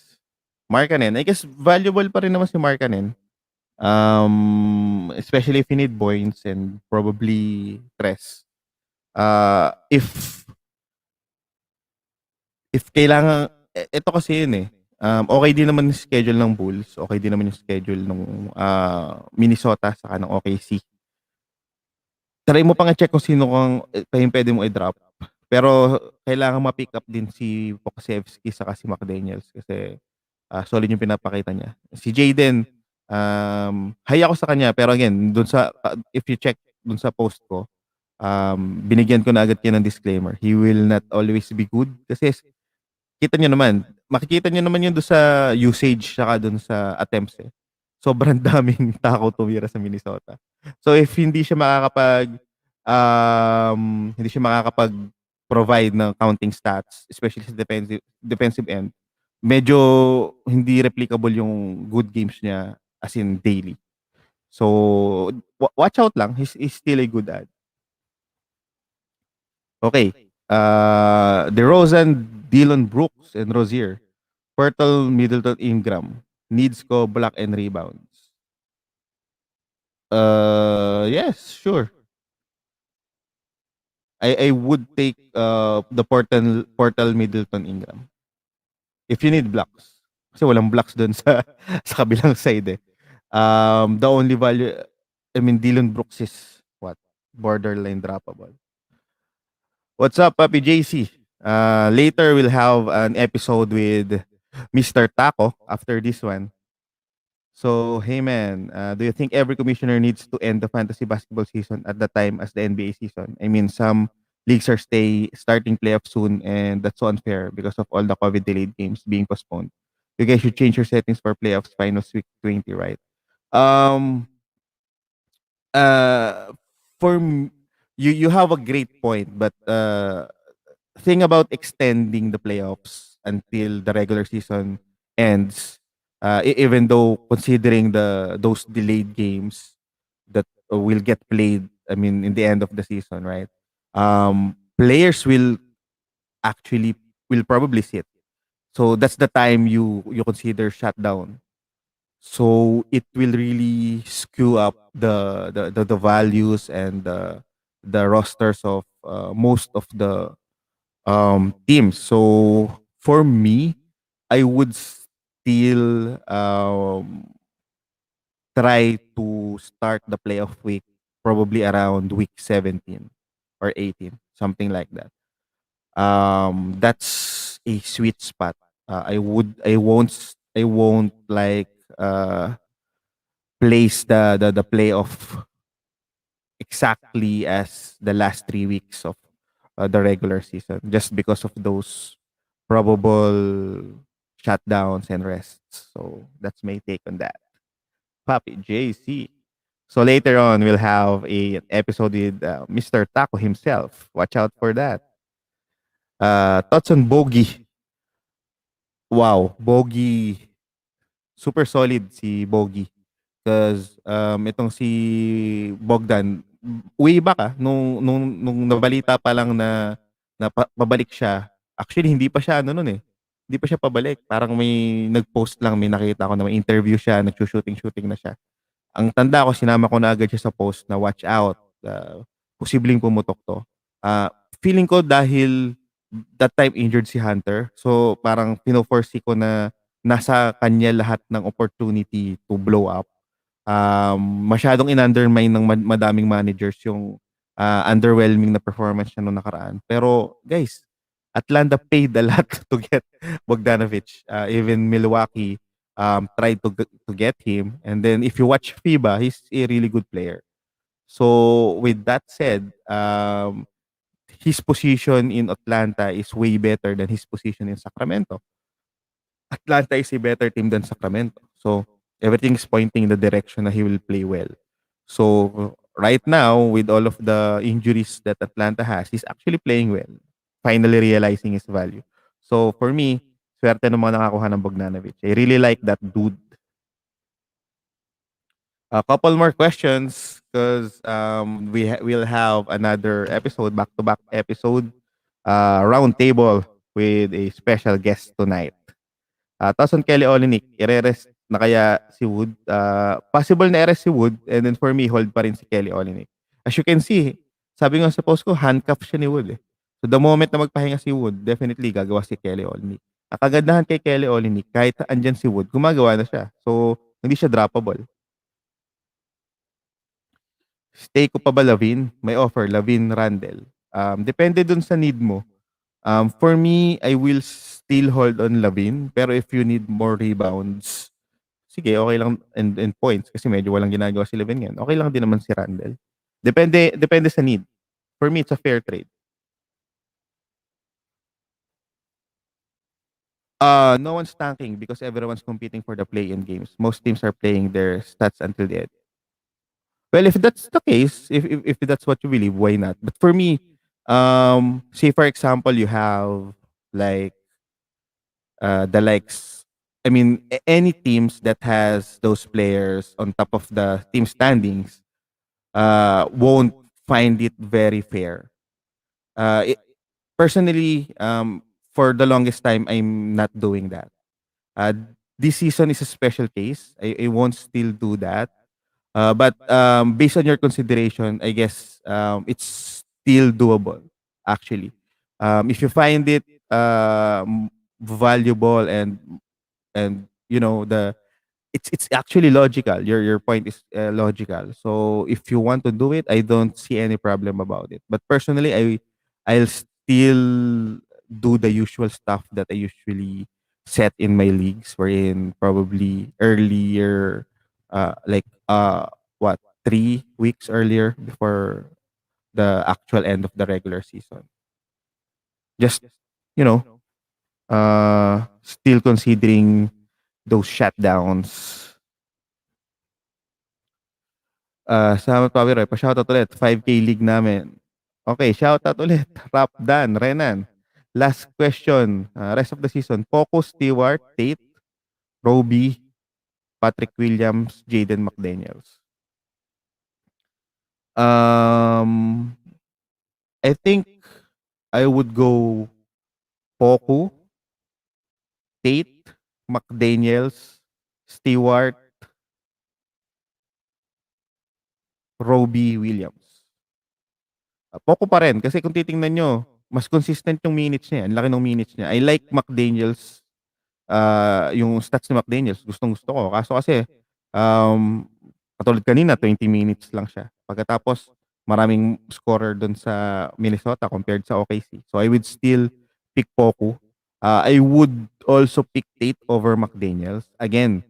Markkanen, I guess valuable pa rin naman si Markkanen. Especially if you need points and probably tres. If kailangan, ito kasi yun eh. Okay din naman yung schedule ng Bulls. Okay din naman yung schedule ng Minnesota saka ng OKC. Try mo pang i-check kung sino kang pwede mo i-drop. Pero kailangan ma-pick up din si Pokusevski saka si McDaniels kasi solid yung pinapakita niya. Si Jaden, high ako sa kanya pero again, if you check dun sa post ko, binigyan ko na agad kayo ng disclaimer. He will not always be good kasi makikita nyo naman yun doon sa usage saka doon sa attempts eh. Sobrang daming tao tumira sa Minnesota. So if hindi siya makakapag-provide ng counting stats, especially sa defensive end, medyo hindi replicable yung good games niya as in daily. So watch out lang, he's still a good ad. Okay. DeRozan, Dillon Brooks, and Rozier. Pirtle, Middleton, Ingram. Needs ko, block, and rebounds. Yes, sure. I would take the Portal, Middleton, Ingram. If you need blocks. Kasi walang blocks dun sa sa kabilang side eh. The only value, Dillon Brooks is what? Borderline droppable. What's up, Papi JC? Later, we'll have an episode with Mr. Taco after this one. So, hey man, do you think every commissioner needs to end the fantasy basketball season at the time as the NBA season? Some leagues are starting playoffs soon, and that's so unfair because of all the COVID delayed games being postponed. You guys should change your settings for playoffs finals week 20, right? Um, uh, you have a great point, but thing about extending the playoffs until the regular season ends, even though considering those delayed games that will get played, in the end of the season, right? Players will probably sit. So that's the time you consider shutdown. So it will really skew up the values and the rosters of most of the teams. So for me, I would still try to start the playoff week probably around week 17 or 18, something like that. That's a sweet spot. I won't like place the playoff exactly as the last 3 weeks of the regular season just because of those probable shutdowns and rests. So that's my take on that. Papi JC. So later on, we'll have an episode with Mr. Taco himself. Watch out for that. Thoughts on Bogi. Wow, Bogi. Super solid si Bogi. Because itong si Bogdan, way back nung nabalita pa lang na pabalik siya. Actually hindi pa siya ano noon eh. Hindi pa siya pabalik. Parang may nag-post lang, may nakita ko na may interview siya, nagshooting na siya. Ang tanda ko, sinama ko na agad siya sa post na watch out. Posibleng pumutok to. Ah, Feeling ko dahil that time injured si Hunter. So parang pino-foresee ko na nasa kanya lahat ng opportunity to blow up. Masyadong in-undermine ng madaming managers yung underwhelming na performance niya noong nakaraan. Pero guys, Atlanta paid a lot to get Bogdanovic. Even Milwaukee tried to get him. And then if you watch FIBA, he's a really good player. So with that said, his position in Atlanta is way better than his position in Sacramento. Atlanta is a better team than Sacramento. So everything is pointing in the direction that he will play well. So right now, with all of the injuries that Atlanta has, he's actually playing well. Finally realizing his value. So for me, swerte ng mga nakakuha ng Bogdanovic. I really like that dude. A couple more questions because we'll have another episode, back-to-back episode, round table with a special guest tonight. Tapos on Kelly Olynyk, i-rest na kaya si Wood. Possible na i-rest si Wood and then for me, hold pa rin si Kelly Olynyk. As you can see, sabi nga sa post ko, handcuff siya ni Wood eh. So the moment na magpahinga si Wood, definitely gagawa si Kelly Olynyk. Ang kagandahan kay Kelly Olynyk, kahit andyan si Wood, gumagawa na siya. So, hindi siya droppable. Stay ko pa ba Lavin? May offer, Lavin Randle. Depende dun sa need mo. For me, I will still hold on Lavin. Pero if you need more rebounds, sige, okay lang and points kasi medyo walang ginagawa si Lavin yan. Okay lang din naman si Randle. Depende sa need. For me, it's a fair trade. No one's tanking because everyone's competing for the play-in games. Most teams are playing their stats until the end. Well, if that's the case, if that's what you believe, why not? But for me, say for example, you have like the likes. I mean, any teams that has those players on top of the team standings won't find it very fair. Personally, for the longest time, I'm not doing that. Uh, this season is a special case. I won't still do that. But based on your consideration, I guess it's still doable, actually. If you find it valuable and you know the it's actually logical. Your point is logical. So if you want to do it, I don't see any problem about it. But personally, I'll still do the usual stuff that I usually set in my leagues, wherein probably earlier, like what 3 weeks earlier before the actual end of the regular season. Just you know, still considering those shutdowns. Salamat Papi Roy. Pa-shoutout ulit. 5K league namin. Okay, shoutout ulit. Rap Dan, Renan. Last question. Rest of the season. Poco, Stewart, Tate, Roby, Patrick Williams, Jaden McDaniels. I think I would go Poku, Tate, McDaniels, Stewart, Roby Williams. Poco pa rin kasi kung titingnan nyo, mas consistent yung minutes niya. Ang laki ng minutes niya. I like McDaniels. Yung stats ni McDaniels, gustong-gusto ko. Kaso kasi, katulad kanina, 20 minutes lang siya. Pagkatapos, maraming scorer dun sa Minnesota compared sa OKC. So, I would still pick Poku. I would also pick Tate over McDaniels. Again,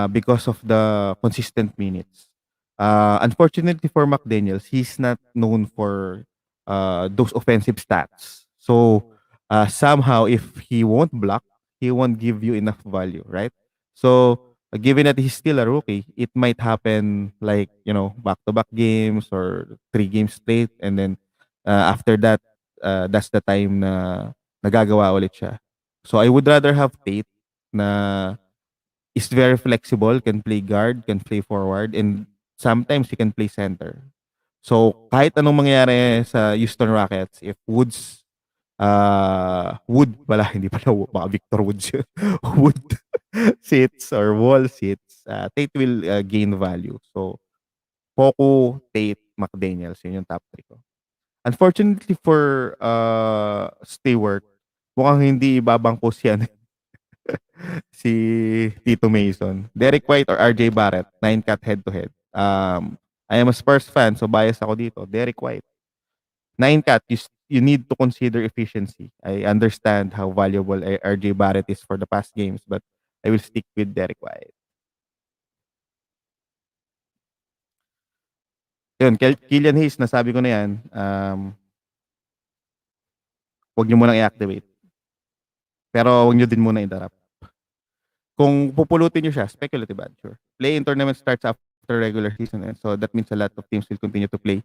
because of the consistent minutes. Unfortunately for McDaniels, he's not known for those offensive stats. So, somehow, if he won't block, he won't give you enough value, right? So, given that he's still a rookie, it might happen like, back-to-back games or 3 games straight. And then, after that, that's the time na nagagawa ulit siya. So, I would rather have Tate na is very flexible, can play guard, can play forward, and sometimes he can play center. So, kahit anong mangyari sa Houston Rockets, if Wood pala, hindi pala baka Victor Woods yun. Wood sits or wall sits, Tate will gain value. So, Poku, Tate, McDaniels, yun yung top 3 ko. Unfortunately for Stewart, mukhang hindi ibabangko siya si Tito Mason. Derek White or RJ Barrett, 9-cat head-to-head. I am a Spurs fan, so bias ako dito. Derek White. 9-cat, you need to consider efficiency. I understand how valuable RJ Barrett is for the past games, but I will stick with Derek White. Yun, Killian Hayes, nasabi ko na yan. Huwag nyo munang i-activate. Pero huwag nyo din muna i-drop. Kung pupulutin nyo siya, speculative ad, sure. Play-in tournament starts after regular season. So that means a lot of teams will continue to play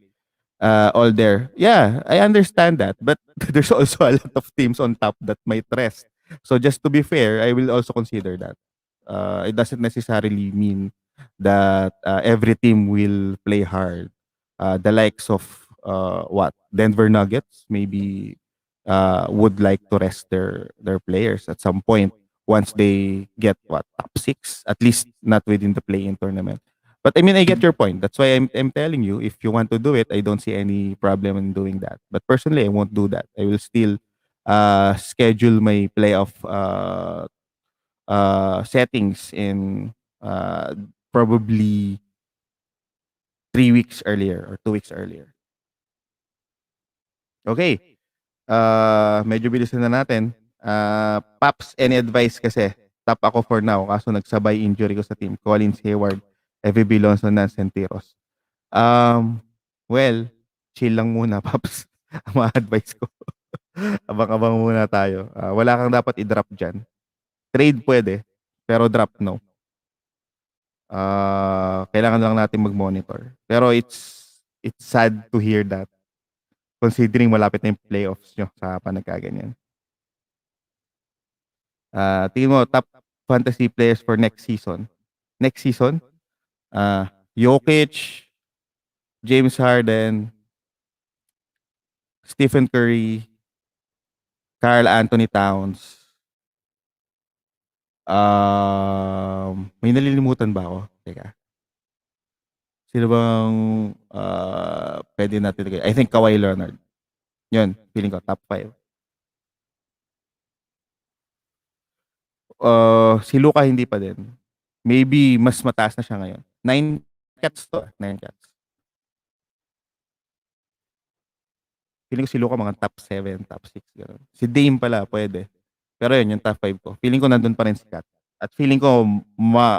all there. Yeah, I understand that. But there's also a lot of teams on top that might rest. So just to be fair, I will also consider that. It doesn't necessarily mean that every team will play hard. The likes of Denver Nuggets maybe would like to rest their players at some point once they get top 6, at least not within the play-in tournament. But I mean, I get your point. That's why I'm telling you, if you want to do it, I don't see any problem in doing that. But personally, I won't do that. I will still schedule my playoff settings in probably 3 weeks earlier or 2 weeks earlier. Okay. Medyo bilisan na natin. Paps, any advice kasi? Top ako for now. Kaso nagsabay injury ko sa team. Collins, Hayward, FB Lonson, Nancenteros. Well, chill lang muna, Paps. Ang mga advice ko. Abang-abang muna tayo. Wala kang dapat i-drop dyan. Trade pwede, pero drop no. Kailangan lang natin mag-monitor. Pero it's sad to hear that. Considering malapit na yung playoffs nyo sa panagkaganyan. Tingin mo, top fantasy players for next season. Next season, Jokic, James Harden, Stephen Curry, Karl Anthony Towns. May nalilimutan ba ako? Teka. Sino bang pwede natin lagay? I think Kawhi Leonard. Yun, feeling ko, top 5. Si Luka hindi pa din. Maybe mas mataas na siya ngayon. 9 cats to. 9 cats. Feeling ko si Luka mga top 7, top 6. Gano'n. Si Dame pala, pwede. Pero yun, yung top 5 ko. Feeling ko nandun pa rin si Kat. At feeling ko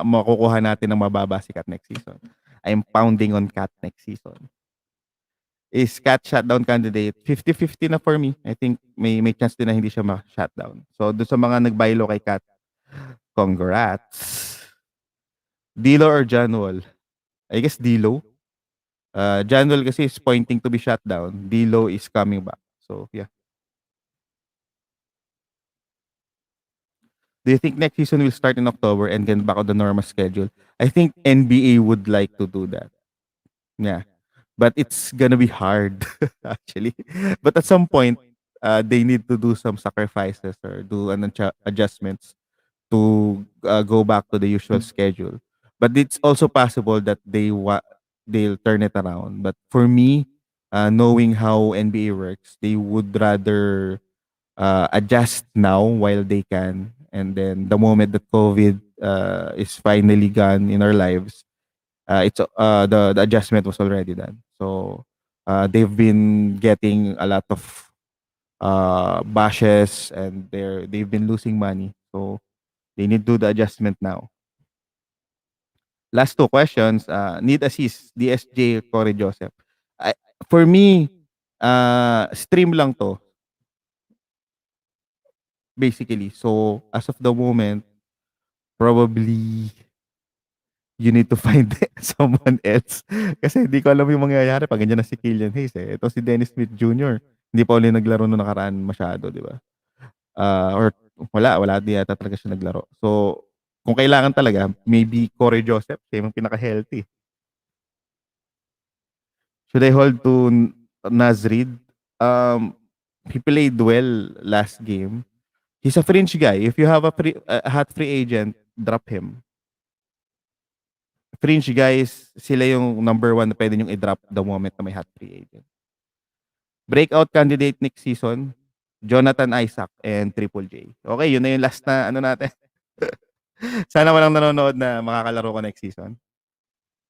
makukuha natin ng mababa si Kat next season. I'm pounding on Kat next season. Is Kat shutdown candidate? 50-50 na for me. I think may chance din na hindi siya ma-shutdown. So, doon sa mga nagbaylo kay Kat, congrats. Dilo or Janwall? I guess Dilo. Janwall kasi is pointing to be shut down. Dilo is coming back. So, yeah. Do you think next season will start in October and get back on the normal schedule? I think NBA would like to do that. Yeah. But it's gonna be hard, actually. But at some point, they need to do some sacrifices or do adjustments to go back to the usual schedule. But it's also possible that they'll turn it around. But for me, knowing how NBA works, they would rather adjust now while they can, and then the moment that COVID is finally gone in our lives, it's the adjustment was already done. So they've been getting a lot of bashes, and they've been losing money. So they need to do the adjustment now. Last 2 questions. Need assist, DSJ, Corey Joseph. For me, stream lang to. Basically. So, as of the moment, probably you need to find someone else. Kasi hindi ko alam yung mangyayari pag ganyan na si Killian Hayes eh. Ito si Dennis Smith Jr. Hindi pa ulit naglaro nung nakaraan masyado, di ba? Or wala di yata talaga siya naglaro. So, kung kailangan talaga, maybe Corey Joseph, siya yung pinaka-healthy. Should I hold to Nazrid? Um, he played well last game. He's a fringe guy. If you have a hot free agent, drop him. Fringe guys, sila yung number one na pwede nyong i-drop the moment na may hot free agent. Breakout candidate next season, Jonathan Isaac and Triple J. Okay, yun na yung last na ano natin. Sana walang nanonood na makakalaro ko next season.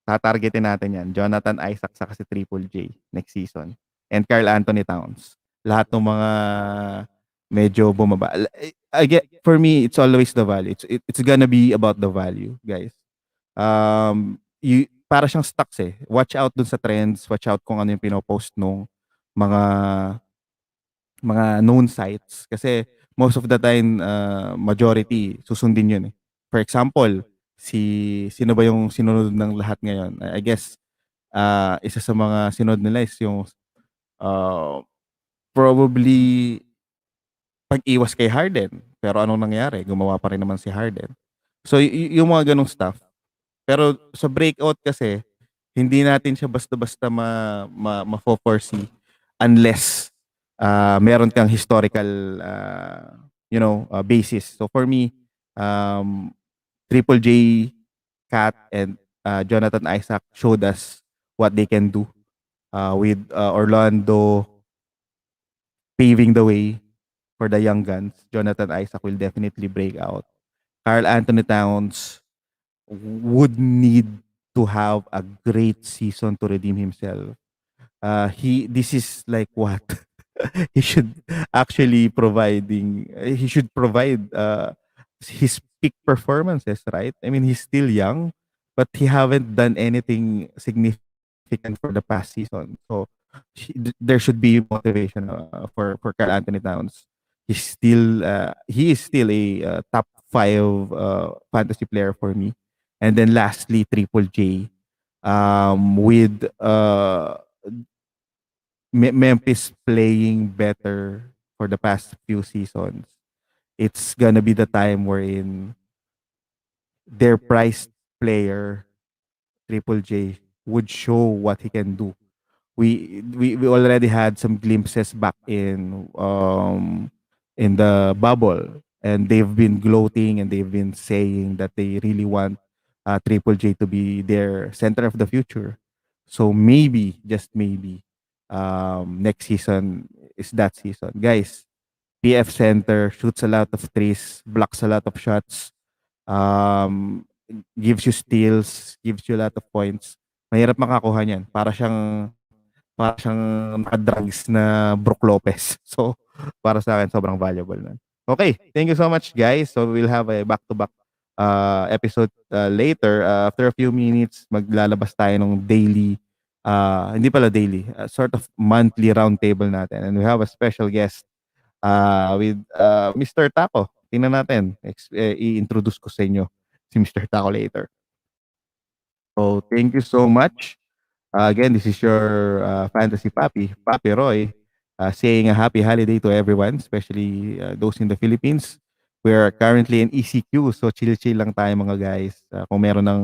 Tatargetin natin yan. Jonathan Isaac sa si Triple J next season. And Carl Anthony Towns. Lahat ng mga medyo bumaba. For me, it's always the value. It's gonna be about the value, guys. Para siyang stocks eh. Watch out dun sa trends. Watch out kung ano yung pinopost nung mga known sites. Kasi most of the time, majority, susundin yun eh. For example, sino ba yung sinunod ng lahat ngayon? I guess, isa sa mga sinunod nila is yung probably pag-iwas kay Harden. Pero anong nangyari? Gumawa pa rin naman si Harden. So, yung mga ganong stuff. Pero sa breakout kasi, hindi natin siya basta-basta ma-foresee unless meron kang historical basis. So for me, Triple J, Cat, and Jonathan Isaac showed us what they can do with Orlando paving the way for the young guns. Jonathan Isaac will definitely break out. Carl Anthony Towns would need to have a great season to redeem himself. This is like what he should actually he should provide his peak performances, right? I mean, he's still young, but he haven't done anything significant for the past season. So there should be motivation for Carl Anthony Towns. He is still a top 5 fantasy player for me. And then lastly, Triple J with Memphis playing better for the past few seasons. It's gonna be the time wherein their prized player Triple J would show what he can do. We already had some glimpses back in the bubble, and they've been gloating and they've been saying that they really want Triple J to be their center of the future. So maybe, just maybe, next season is that season, guys. PF center shoots a lot of threes, blocks a lot of shots, um, gives you steals, gives you a lot of points. Mahirap makakuha niyan. Para siyang naka-drugs na Brook Lopez. So, para sa akin, sobrang valuable na. Okay, thank you so much, guys. So, we'll have a back-to-back episode later. After a few minutes, maglalabas tayo ng daily, hindi pala daily, sort of monthly roundtable natin. And we have a special guest with Mr. Taco. Tingnan natin. I-introduce ko sa inyo si Mr. Taco later. So, thank you so much. Again, this is your fantasy Papi Roy, saying a happy holiday to everyone, especially those in the Philippines. We're currently in ECQ, so chill-chill lang tayo mga guys. Kung meron ng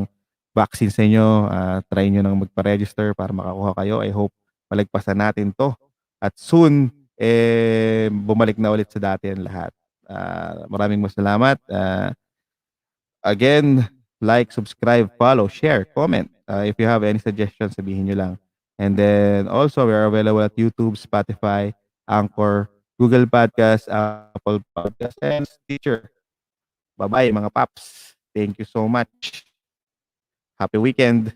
vaccine sa inyo, try nyo nang magpa-register para makakuha kayo. I hope malagpasan natin to. At soon, bumalik na ulit sa dati ang lahat. Maraming salamat. Again, like, subscribe, follow, share, comment. If you have any suggestions, sabihin nyo lang. And then also, we are available at YouTube, Spotify, Anchor, Google Podcast, Apple Podcast, and Stitcher. Bye-bye mga paps. Thank you so much. Happy weekend.